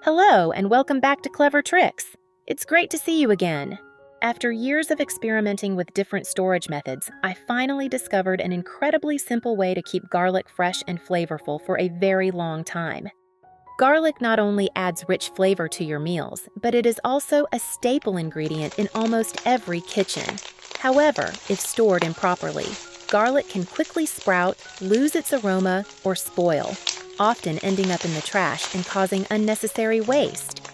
Hello, and welcome back to Clever Tricks. It's great to see you again. After years of experimenting with different storage methods, I finally discovered an incredibly simple way to keep garlic fresh and flavorful for a very long time. Garlic not only adds rich flavor to your meals, but it is also a staple ingredient in almost every kitchen. However, if stored improperly, garlic can quickly sprout, lose its aroma, or spoil, often ending up in the trash and causing unnecessary waste.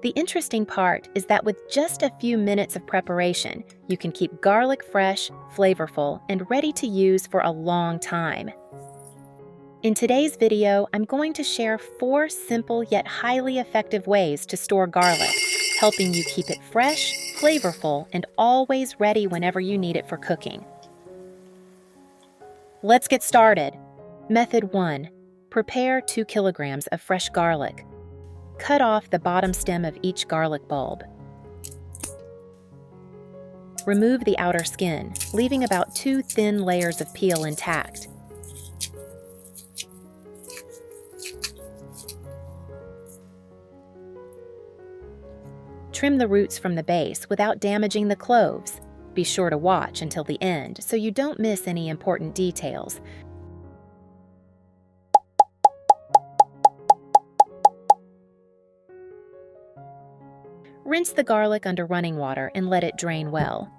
The interesting part is that with just a few minutes of preparation, you can keep garlic fresh, flavorful, and ready to use for a long time. In today's video, I'm going to share 4 simple yet highly effective ways to store garlic, helping you keep it fresh, flavorful, and always ready whenever you need it for cooking. Let's get started. Method 1. Prepare 2 kilograms of fresh garlic. Cut off the bottom stem of each garlic bulb. Remove the outer skin, leaving about 2 thin layers of peel intact. Trim the roots from the base without damaging the cloves. Be sure to watch until the end so you don't miss any important details. Rinse the garlic under running water and let it drain well.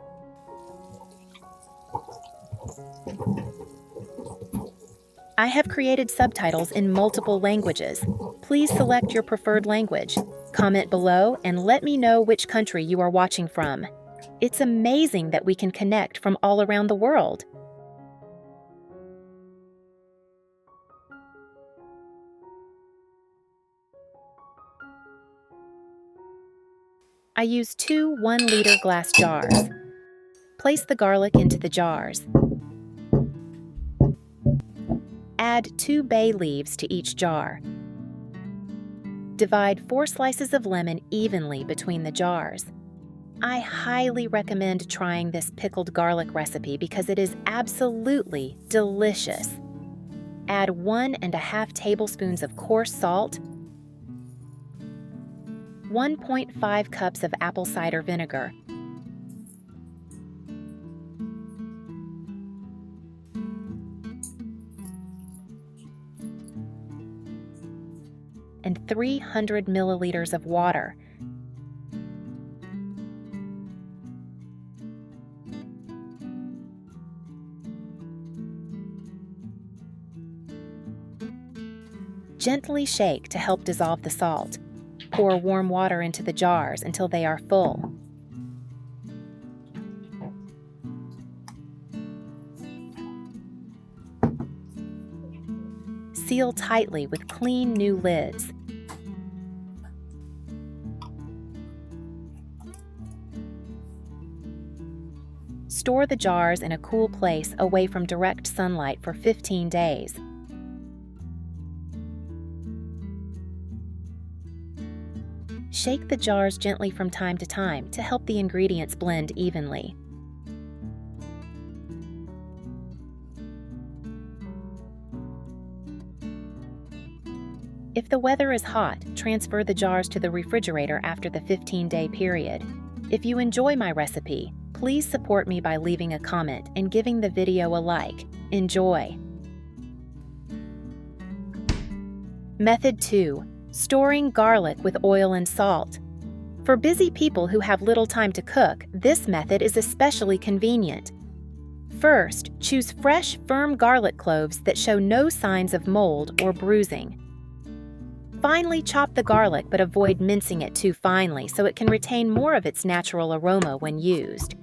I have created subtitles in multiple languages. Please select your preferred language. Comment below and let me know which country you are watching from. It's amazing that we can connect from all around the world. I use 2 1-liter glass jars. Place the garlic into the jars. Add 2 bay leaves to each jar. Divide 4 slices of lemon evenly between the jars. I highly recommend trying this pickled garlic recipe because it is absolutely delicious. Add 1½ tablespoons of coarse salt, 1.5 cups of apple cider vinegar, and 300 milliliters of water. Gently shake to help dissolve the salt. Pour warm water into the jars until they are full. Seal tightly with clean new lids. Store the jars in a cool place away from direct sunlight for 15 days. Shake the jars gently from time to time to help the ingredients blend evenly. If the weather is hot, transfer the jars to the refrigerator after the 15-day period. If you enjoy my recipe, please support me by leaving a comment and giving the video a like. Enjoy! Method 2. Storing garlic with oil and salt. For busy people who have little time to cook, this method is especially convenient. First, choose fresh, firm garlic cloves that show no signs of mold or bruising. Finely chop the garlic, but avoid mincing it too finely so it can retain more of its natural aroma when used.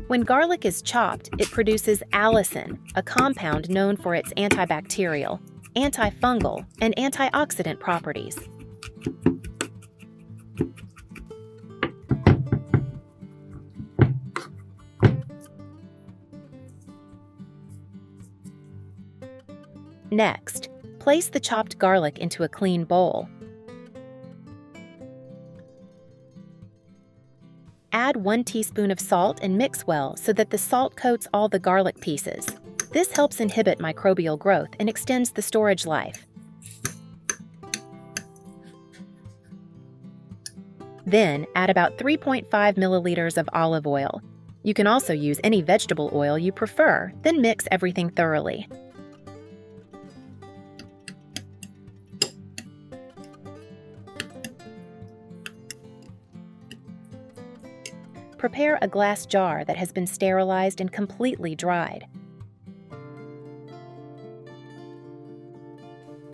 When garlic is chopped, it produces allicin, a compound known for its antibacterial, antifungal, and antioxidant properties. Next, place the chopped garlic into a clean bowl. Add 1 teaspoon of salt and mix well so that the salt coats all the garlic pieces. This helps inhibit microbial growth and extends the storage life. Then add about 3.5 milliliters of olive oil. You can also use any vegetable oil you prefer, then mix everything thoroughly. Prepare a glass jar that has been sterilized and completely dried.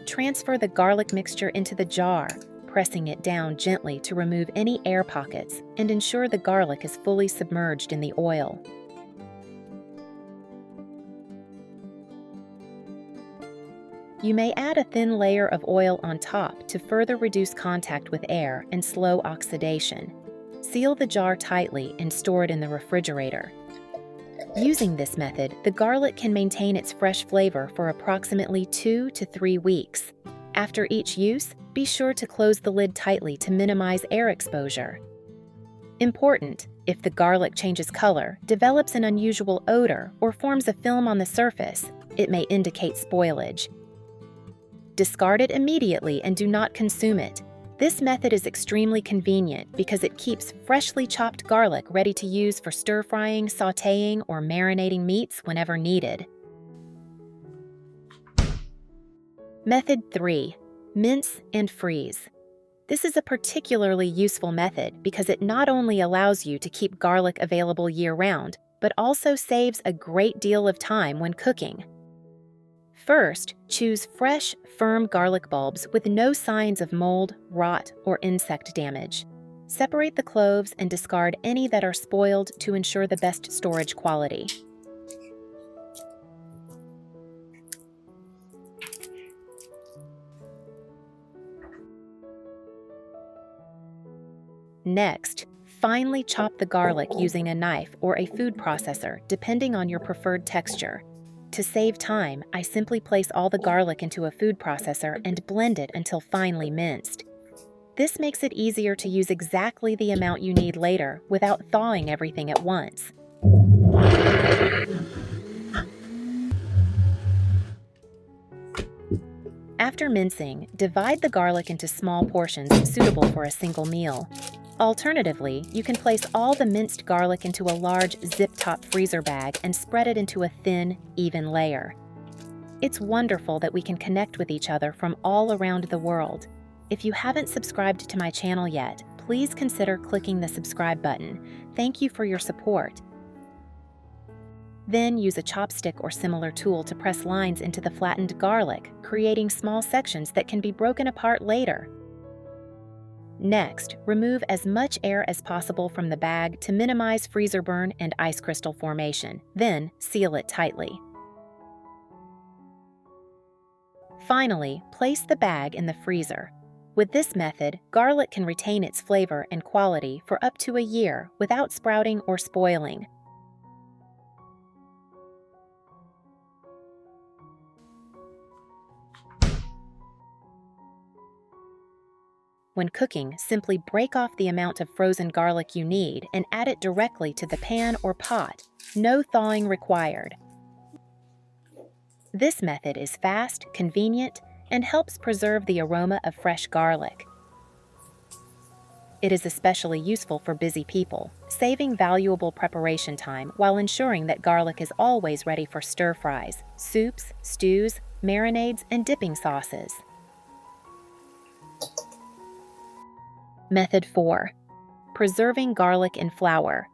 Transfer the garlic mixture into the jar, pressing it down gently to remove any air pockets and ensure the garlic is fully submerged in the oil. You may add a thin layer of oil on top to further reduce contact with air and slow oxidation. Seal the jar tightly and store it in the refrigerator. Using this method, the garlic can maintain its fresh flavor for approximately 2 to 3 weeks. After each use, be sure to close the lid tightly to minimize air exposure. Important: if the garlic changes color, develops an unusual odor, or forms a film on the surface, it may indicate spoilage. Discard it immediately and do not consume it. This method is extremely convenient because it keeps freshly chopped garlic ready to use for stir-frying, sautéing, or marinating meats whenever needed. Method 3. Mince and freeze. This is a particularly useful method because it not only allows you to keep garlic available year-round, but also saves a great deal of time when cooking. First, choose fresh, firm garlic bulbs with no signs of mold, rot, or insect damage. Separate the cloves and discard any that are spoiled to ensure the best storage quality. Next, finely chop the garlic using a knife or a food processor, depending on your preferred texture. To save time, I simply place all the garlic into a food processor and blend it until finely minced. This makes it easier to use exactly the amount you need later without thawing everything at once. After mincing, divide the garlic into small portions suitable for a single meal. Alternatively, you can place all the minced garlic into a large zip-top freezer bag and spread it into a thin, even layer. It's wonderful that we can connect with each other from all around the world. If you haven't subscribed to my channel yet, please consider clicking the subscribe button. Thank you for your support. Then use a chopstick or similar tool to press lines into the flattened garlic, creating small sections that can be broken apart later. Next, remove as much air as possible from the bag to minimize freezer burn and ice crystal formation. Then, seal it tightly. Finally, place the bag in the freezer. With this method, garlic can retain its flavor and quality for up to a year without sprouting or spoiling. When cooking, simply break off the amount of frozen garlic you need and add it directly to the pan or pot. No thawing required. This method is fast, convenient, and helps preserve the aroma of fresh garlic. It is especially useful for busy people, saving valuable preparation time while ensuring that garlic is always ready for stir-fries, soups, stews, marinades, and dipping sauces. Method 4. Preserving garlic in flour.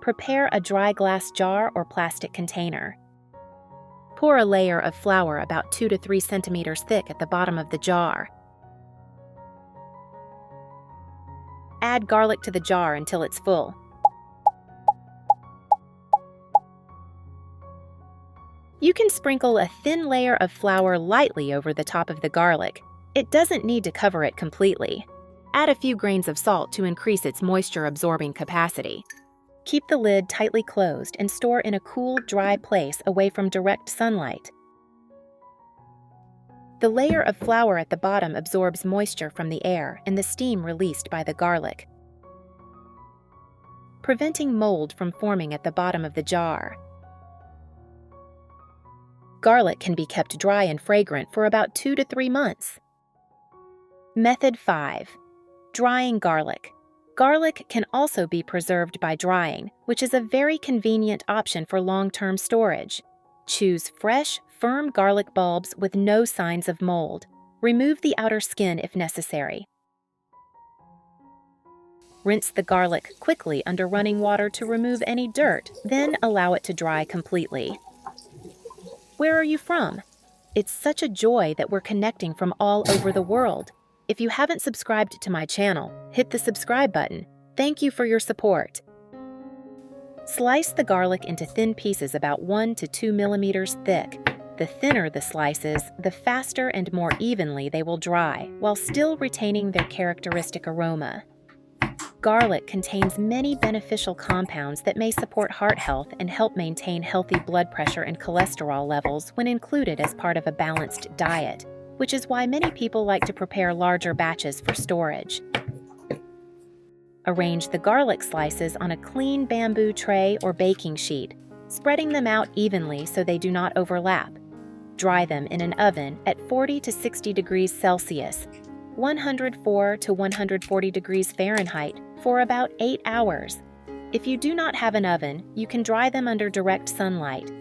Prepare a dry glass jar or plastic container. Pour a layer of flour about 2 to 3 centimeters thick at the bottom of the jar. Add garlic to the jar until it's full. You can sprinkle a thin layer of flour lightly over the top of the garlic. It doesn't need to cover it completely. Add a few grains of salt to increase its moisture-absorbing capacity. Keep the lid tightly closed and store in a cool, dry place away from direct sunlight. The layer of flour at the bottom absorbs moisture from the air and the steam released by the garlic, preventing mold from forming at the bottom of the jar. Garlic can be kept dry and fragrant for about 2 to 3 months. Method 5. Drying garlic. Garlic can also be preserved by drying, which is a very convenient option for long-term storage. Choose fresh, firm garlic bulbs with no signs of mold. Remove the outer skin if necessary. Rinse the garlic quickly under running water to remove any dirt, then allow it to dry completely. Where are you from? It's such a joy that we're connecting from all over the world. If you haven't subscribed to my channel, hit the subscribe button. Thank you for your support. Slice the garlic into thin pieces about 1 to 2 millimeters thick. The thinner the slices, the faster and more evenly they will dry, while still retaining their characteristic aroma. Garlic contains many beneficial compounds that may support heart health and help maintain healthy blood pressure and cholesterol levels when included as part of a balanced diet, which is why many people like to prepare larger batches for storage. Arrange the garlic slices on a clean bamboo tray or baking sheet, spreading them out evenly so they do not overlap. Dry them in an oven at 40 to 60 degrees Celsius, 104 to 140 degrees Fahrenheit, for about 8 hours. If you do not have an oven, you can dry them under direct sunlight.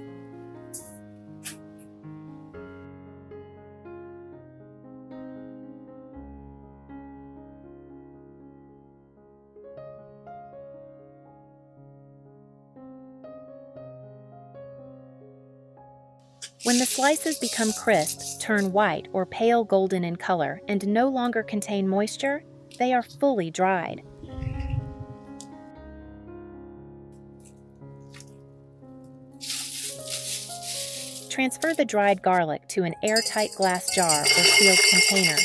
When the slices become crisp, turn white or pale golden in color, and no longer contain moisture, they are fully dried. Transfer the dried garlic to an airtight glass jar or sealed container.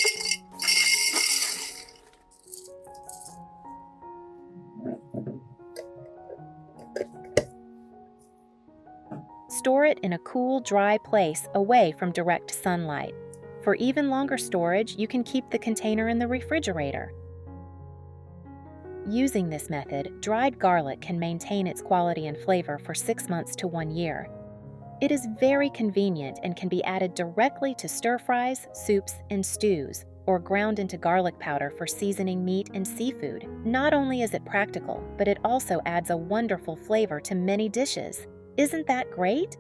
Store it in a cool, dry place away from direct sunlight. For even longer storage, you can keep the container in the refrigerator. Using this method, dried garlic can maintain its quality and flavor for 6 months to 1 year. It is very convenient and can be added directly to stir-fries, soups, and stews, or ground into garlic powder for seasoning meat and seafood. Not only is it practical, but it also adds a wonderful flavor to many dishes. Isn't that great?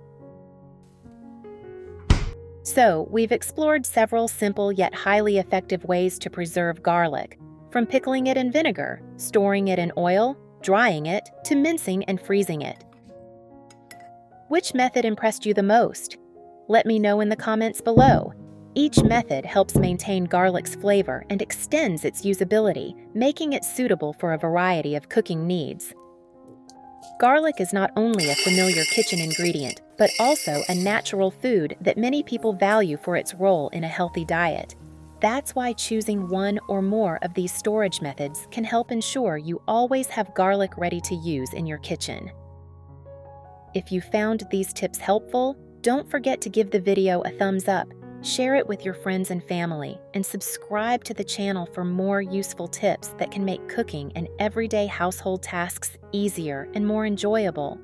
So, we've explored several simple yet highly effective ways to preserve garlic, from pickling it in vinegar, storing it in oil, drying it, to mincing and freezing it. Which method impressed you the most? Let me know in the comments below. Each method helps maintain garlic's flavor and extends its usability, making it suitable for a variety of cooking needs. Garlic is not only a familiar kitchen ingredient, but also a natural food that many people value for its role in a healthy diet. That's why choosing one or more of these storage methods can help ensure you always have garlic ready to use in your kitchen. If you found these tips helpful, don't forget to give the video a thumbs up, share it with your friends and family, and subscribe to the channel for more useful tips that can make cooking and everyday household tasks easier and more enjoyable.